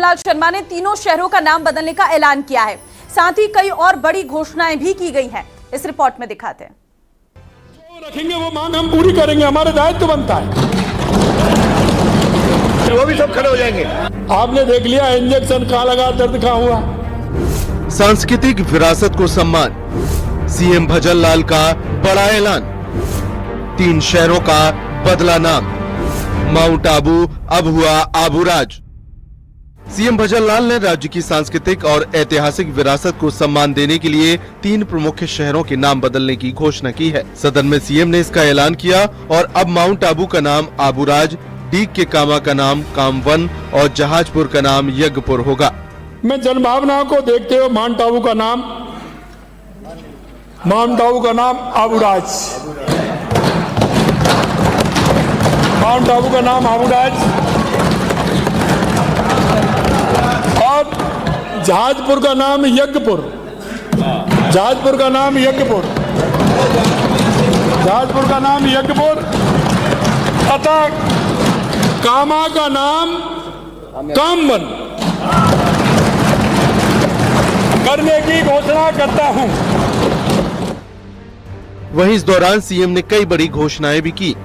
भजनलाल शर्मा ने तीनों शहरों का नाम बदलने का ऐलान किया है। साथ ही कई और बड़ी घोषणाएं भी की गई हैं। इस रिपोर्ट में दिखाते हैं। जो रखेंगे वो मांग हम पूरी करेंगे, हमारा दायित्व बनता है। वो भी सब खड़े हो जाएंगे। आपने देख लिया इंजेक्शन कहाँ लगा, दर्द कहाँ हुआ। सांस्कृतिक विरासत को सम्मान, सीएम भजनलाल का बड़ा ऐलान। 3 शहरों का बदला नाम, माउंट आबू अब हुआ आबूराज। सीएम भजनलाल ने राज्य की सांस्कृतिक और ऐतिहासिक विरासत को सम्मान देने के लिए 3 प्रमुख शहरों के नाम बदलने की घोषणा की है। सदन में सीएम ने इसका ऐलान किया और अब माउंट आबू का नाम आबूराज, डीग के कामा का नाम कामवन और जहाजपुर का नाम यज्ञपुर होगा। मैं जनभावनाओं को देखते हुए माउंट आबू का नाम आबूराज, माउंट आबू का नाम आबूराज और जहाजपुर का नाम यज्ञपुर, जहाजपुर का नाम यज्ञपुर, जहाजपुर का नाम यज्ञपुर तथा कामा का नाम कामवन करने की घोषणा करता हूं। वहीं इस दौरान सीएम ने कई बड़ी घोषणाएं भी की।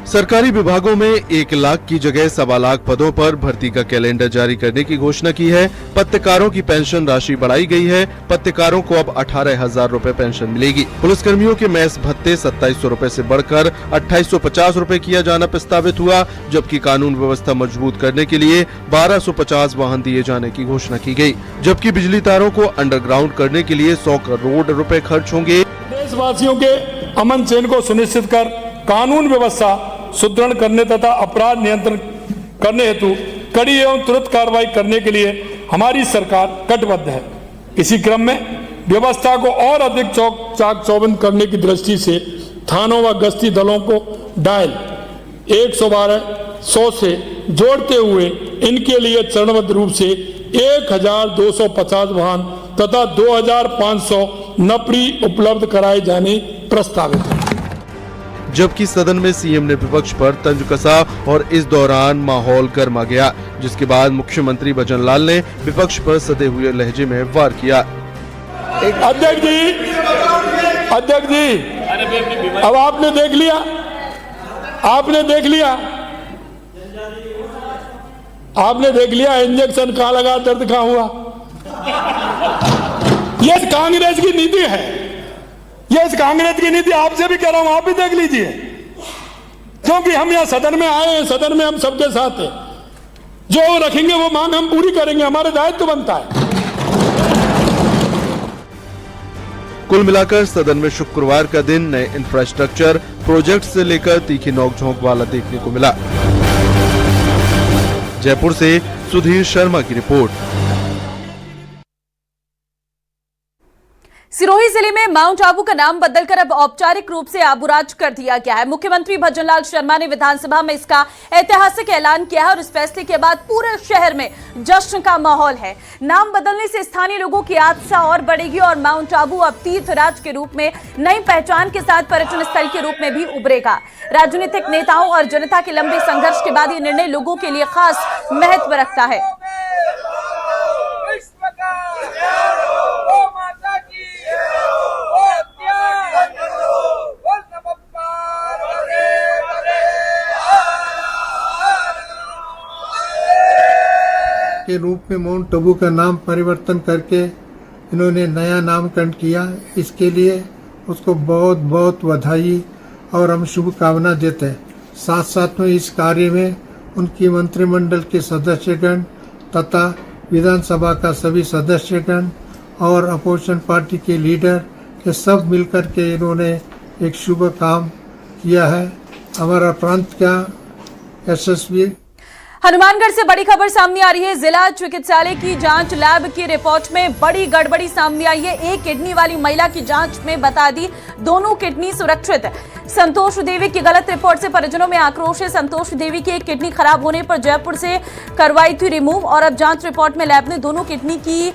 सरकारी विभागों में 1 लाख की जगह 1.25 लाख पदों पर भर्ती का कैलेंडर जारी करने की घोषणा की है। पत्रकारों की पेंशन राशि बढ़ाई गई है। पत्रकारों को अब 18,000 रुपए पेंशन मिलेगी। पुलिसकर्मियों के मैस भत्ते 2700 रुपए से बढ़कर 2850 रुपए किया जाना प्रस्तावित हुआ, जबकि कानून व्यवस्था मजबूत करने के लिए 1250 वाहन दिए जाने की घोषणा की गई। जबकि बिजली तारों को अंडरग्राउंड करने के लिए 100 करोड़ रुपए खर्च होंगे। देशवासियों के अमन चैन को सुनिश्चित कर कानून व्यवस्था सुदृढ़ करने तथा अपराध नियंत्रण करने हेतु कड़ी एवं तुरंत कार्रवाई करने के लिए हमारी सरकार कटिबद्ध है। इसी क्रम में व्यवस्था को और अधिक चाक चौबंद करने की दृष्टि से थानों व गश्ती दलों को डायल 112-100 से जोड़ते हुए इनके लिए चरणबद्ध रूप से 1250 वाहन तथा 2500 नपरी उपलब्ध कराए जाने प्रस्तावित है। जबकि सदन में सीएम ने विपक्ष पर तंज कसा और इस दौरान माहौल गर्मा गया, जिसके बाद मुख्यमंत्री भजनलाल ने विपक्ष पर सधे हुए लहजे में वार किया। अध्यक्ष जी, अब आपने देख लिया, इंजेक्शन कहाँ लगा, दर्द कहाँ हुआ। ये कांग्रेस की नीति है, कांग्रेस की नीति। आपसे भी कह रहा हूं, आप भी देख लीजिए, क्योंकि हम यहाँ सदन में आए हैं, सदन में हम सबके साथ हैं। जो रखेंगे वो मांग हम पूरी करेंगे, हमारा दायित्व बनता है। कुल मिलाकर सदन में शुक्रवार का दिन नए इंफ्रास्ट्रक्चर प्रोजेक्ट से लेकर तीखी नोकझोंक वाला देखने को मिला। जयपुर से सुधीर शर्मा की रिपोर्ट। सिरोही जिले में माउंट आबू का नाम बदलकर अब औपचारिक रूप से आबूराज कर दिया गया है। मुख्यमंत्री भजनलाल शर्मा ने विधानसभा में इसका ऐतिहासिक ऐलान किया है और इस फैसले के बाद पूरे शहर में जश्न का माहौल है। नाम बदलने से स्थानीय लोगों की आस्था और बढ़ेगी और माउंट आबू अब तीर्थराज के रूप में नई पहचान के साथ पर्यटन स्थल के रूप में भी उभरेगा। राजनीतिक नेताओं और जनता के लंबे संघर्ष के बाद ये निर्णय लोगों के लिए खास महत्व रखता है। के रूप में माउंट आबू का नाम परिवर्तन करके इन्होंने नया नामकरण किया। इसके लिए उसको बहुत बहुत बधाई और हम शुभकामना देते हैं। साथ साथ में इस कार्य में उनकी मंत्रिमंडल के सदस्यगण तथा विधानसभा का सभी सदस्यगण और अपोजिशन पार्टी के लीडर के सब मिलकर के इन्होंने एक शुभ काम किया है। हमारा प्रांत का यशस्वी। हनुमानगढ़ से बड़ी खबर सामने आ रही है। जिला चिकित्सालय की जांच लैब की रिपोर्ट में बड़ी गड़बड़ी सामने आई है। एक किडनी वाली महिला की जांच में बता दी दोनों किडनी सुरक्षित है। संतोष देवी की गलत रिपोर्ट से परिजनों में आक्रोश है। संतोष देवी की एक किडनी खराब होने पर जयपुर से करवाई थी रिमूव और अब जांच रिपोर्ट में लैब ने दोनों किडनी की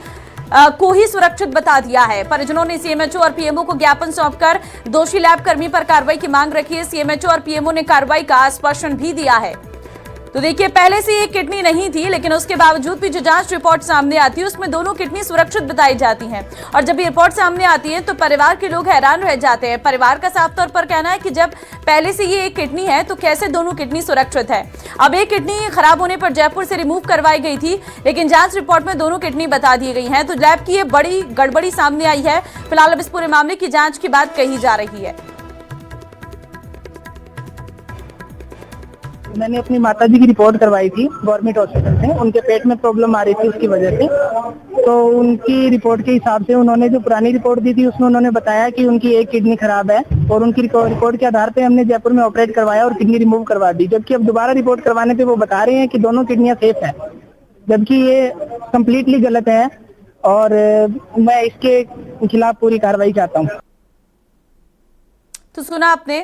को ही सुरक्षित बता दिया है। परिजनों ने सीएमएचओ और पीएमओ को ज्ञापन सौंपकर दोषी लैब कर्मी पर कार्रवाई की मांग रखी है। सीएमएचओ और पीएमओ ने कार्रवाई का आश्वासन भी दिया है। तो देखिए, पहले से ये किडनी नहीं थी, लेकिन उसके बावजूद भी जो जांच रिपोर्ट सामने आती है उसमें दोनों किडनी सुरक्षित बताई जाती हैं। और जब ये रिपोर्ट सामने आती है तो परिवार के लोग हैरान रह जाते हैं। परिवार का साफ तौर पर कहना है कि जब पहले से ये एक किडनी है तो कैसे दोनों किडनी सुरक्षित है। अब एक किडनी खराब होने पर जयपुर से रिमूव करवाई गई थी, लेकिन जांच रिपोर्ट में दोनों किडनी बता दी गई है। तो लैब की ये बड़ी गड़बड़ी सामने आई है। फिलहाल अब इस पूरे मामले की जांच की बात कही जा रही है। मैंने अपनी माताजी की रिपोर्ट करवाई थी गवर्नमेंट हॉस्पिटल से। उनके पेट में प्रॉब्लम आ रही थी, उसकी वजह से। तो उनकी रिपोर्ट के हिसाब से उन्होंने जो पुरानी रिपोर्ट दी थी उसमें उन्होंने बताया कि उनकी एक किडनी खराब है, और उनकी रिपोर्ट के आधार पे हमने जयपुर में ऑपरेट करवाया और किडनी रिमूव करवा दी। जबकि अब दोबारा रिपोर्ट करवाने पे वो बता रहे हैं कि दोनों किडनियां सेफ है, जबकि ये कम्प्लीटली गलत है। और मैं इसके खिलाफ पूरी कार्रवाई चाहता हूँ। तो सुना आपने